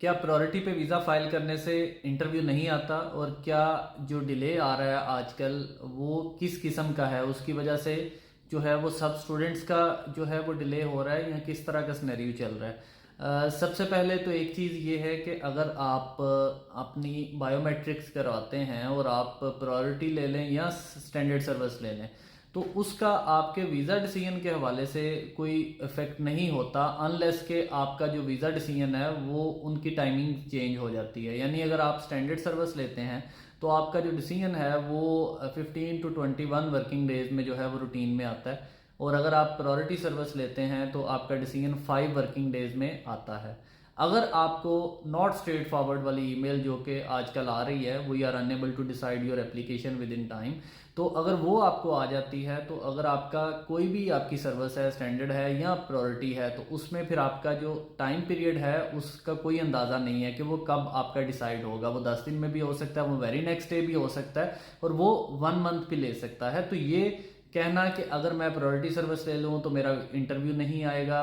क्या प्रायोरिटी पे visa file करने से इंटरव्यू नहीं आता, और क्या जो डिले आ रहा है आजकल वो किस किस्म का है, उसकी वजह से जो है वो सब स्टूडेंट्स का जो है वो डिले हो रहा है, या किस तरह का सिनेरियो चल रहा है। सबसे पहले तो एक चीज़ ये है कि अगर आप अपनी बायोमेट्रिक्स करवाते हैं और आप प्रायोरिटी ले लें या स्टैंडर्ड सर्विस ले लें, तो उसका आपके वीज़ा डिसीजन के हवाले से कोई इफेक्ट नहीं होता, अनलेस के आपका जो वीज़ा डिसीजन है वो उनकी टाइमिंग चेंज हो जाती है। यानी अगर आप स्टैंडर्ड सर्विस लेते हैं तो आपका जो डिसीजन है वो 15 to 21 वर्किंग डेज में जो है वो रूटीन में आता है, और अगर आप प्रायोरिटी सर्विस लेते हैं तो आपका डिसीजन 5 वर्किंग डेज में आता है। अगर आपको नॉट स्ट्रेट फॉरवर्ड वाली ईमेल जो कि आजकल आ रही है, we are unable to decide your application within time, तो अगर वो आपको आ जाती है, तो अगर आपका कोई भी आपकी सर्विस है, स्टैंडर्ड है या प्रायोरिटी है, तो उसमें फिर आपका जो टाइम पीरियड है उसका कोई अंदाज़ा नहीं है कि वो कब आपका डिसाइड होगा। वो 10 दिन में भी हो सकता है, वो वेरी नेक्स्ट डे भी हो सकता है, और वो 1 मंथ भी ले सकता है। तो ये कहना कि अगर मैं प्रायोरिटी सर्विस ले लूँ तो मेरा इंटरव्यू नहीं आएगा,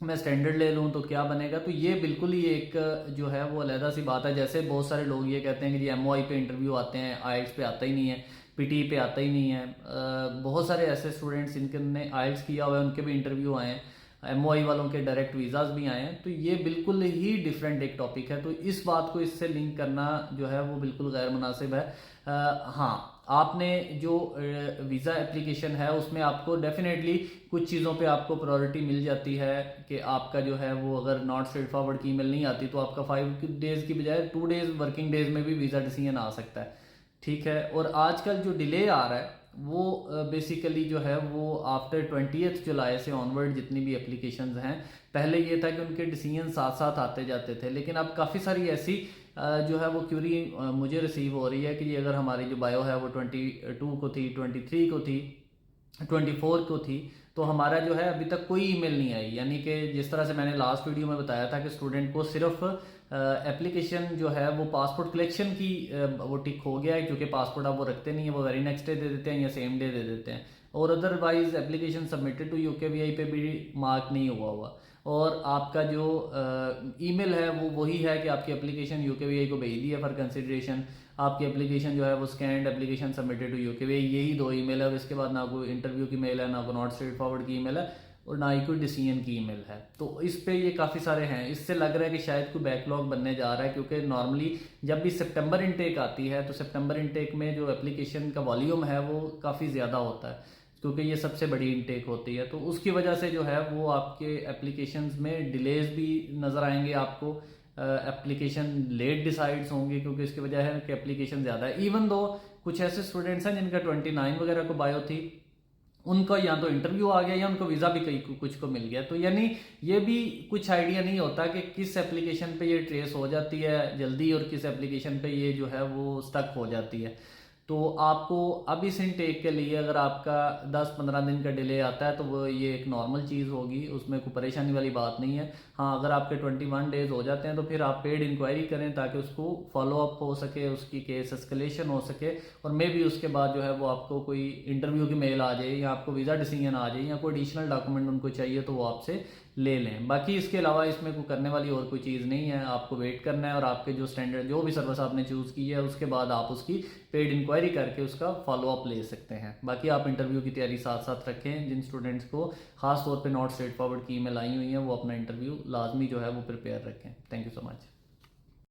मैं स्टैंडर्ड ले लूँ तो क्या बनेगा, तो ये बिल्कुल ही एक जो है वो अलहदा सी बात है। जैसे बहुत सारे लोग ये कहते हैं कि जी एमओआई पे इंटरव्यू आते हैं, आईएल्ट्स पे आता ही नहीं है, पीटी पे आता ही नहीं है। बहुत सारे ऐसे स्टूडेंट्स जिनके आईएल्ट्स किया हुआ है उनके भी इंटरव्यू आए हैं, एमओआई वालों के डायरेक्ट वीज़ाज भी आए हैं। तो ये बिल्कुल ही डिफरेंट एक टॉपिक है, तो इस बात को इससे लिंक करना जो है वो बिल्कुल गैर मुनासिब है। हाँ, आपने जो वीज़ा एप्लीकेशन है उसमें आपको डेफिनेटली कुछ चीज़ों पे आपको प्रायोरिटी मिल जाती है कि आपका जो है वो अगर नॉट स्ट्रेट फॉरवर्ड की ईमेल नहीं आती तो आपका 5 डेज़ की बजाय 2 डेज़ वर्किंग डेज में भी वीज़ा डिसीजन आ सकता है। ठीक है, और आजकल जो डिले आ रहा है वो बेसिकली जो है वो आफ्टर 20th जुलाई से ऑनवर्ड जितनी भी एप्लीकेशंस हैं, पहले ये था कि उनके डिसीजन साथ साथ आते जाते थे, लेकिन अब काफ़ी सारी ऐसी जो है वो क्यूरी मुझे रिसीव हो रही है कि अगर हमारी जो बायो है वो 22 को थी, 23 को थी, 24 को थी, तो हमारा जो है अभी तक कोई ईमेल नहीं आई। यानी कि जिस तरह से मैंने लास्ट वीडियो में बताया था कि स्टूडेंट को सिर्फ एप्लीकेशन जो है वो पासपोर्ट कलेक्शन की वो टिक हो गया है, क्योंकि पासपोर्ट अब वो रखते नहीं है, वो वेरी नेक्स्ट डे दे देते हैं या सेम डे दे देते हैं, और अदरवाइज एप्लीकेशन सबमिटेड टू यूकेवीआई पे भी मार्क नहीं हुआ। और आपका जो ईमेल है वो वही है कि आपकी एप्लीकेशन यूकेवीआई को भेज दी है फॉर कंसिडरेशन, आपकी एप्लीकेशन जो है वो स्कैंड एप्लीकेशन सबमिटेड टू यूकेवीआई, यही 2 ईमेल है। और इसके बाद ना कोई इंटरव्यू की मेल है, ना कोई नॉट स्ट्रेट फॉरवर्ड की ईमेल है, और ना ही कोई डिसीजन की ईमेल है। तो इस पे ये काफ़ी सारे हैं, इससे लग रहा है कि शायद कोई बैकलॉग बनने जा रहा है, क्योंकि नॉर्मली जब भी सितंबर इनटेक आती है तो सितंबर इनटेक में जो एप्लीकेशन का वॉल्यूम है वो काफ़ी ज़्यादा होता है, क्योंकि ये सबसे बड़ी इनटेक होती है। तो उसकी वजह से जो है वो आपके एप्लीकेशंस में डिलेज भी नज़र आएंगे आपको, एप्लीकेशन लेट डिसाइड्स होंगे, क्योंकि इसकी वजह है कि एप्लीकेशन ज़्यादा है। इवन दो कुछ ऐसे स्टूडेंट्स हैं जिनका 29 वगैरह को बायो थी, उनका या तो इंटरव्यू आ गया या उनको वीज़ा भी कई कुछ को मिल गया। तो यानी ये भी कुछ आइडिया नहीं होता कि किस एप्लीकेशन पे ये ट्रेस हो जाती है जल्दी और किस एप्लीकेशन पे ये जो है वो स्टक हो जाती है। तो आपको अब इस इनटेक के लिए अगर आपका 10-15 दिन का डिले आता है तो वो ये एक नॉर्मल चीज़ होगी, उसमें कोई परेशानी वाली बात नहीं है। हाँ, अगर आपके 21 डेज हो जाते हैं तो फिर आप पेड इंक्वायरी करें ताकि उसको फॉलो अप हो सके, उसकी केस एस्केलेशन हो सके, और मे भी उसके बाद जो है वो आपको कोई इंटरव्यू की मेल आ जाए या आपको वीज़ा डिसीजन आ जाए या कोई एडिशनल डॉक्यूमेंट उनको चाहिए तो वो आपसे ले लें। बाकी इसके अलावा इसमें कोई करने वाली और कोई चीज़ नहीं है, आपको वेट करना है और आपके जो स्टैंडर्ड जो भी सर्विस आपने चूज़ की है उसके बाद आप उसकी पेड इंक्वायरी करके उसका फॉलो अप ले सकते हैं। बाकी आप इंटरव्यू की तैयारी साथ साथ रखें। जिन स्टूडेंट्स को खास तौर पे नॉट स्ट्रेट फॉरवर्ड की ईमेल आई हुई है वो अपना इंटरव्यू लाजमी जो है वो प्रिपेयर रखें। Thank you so much.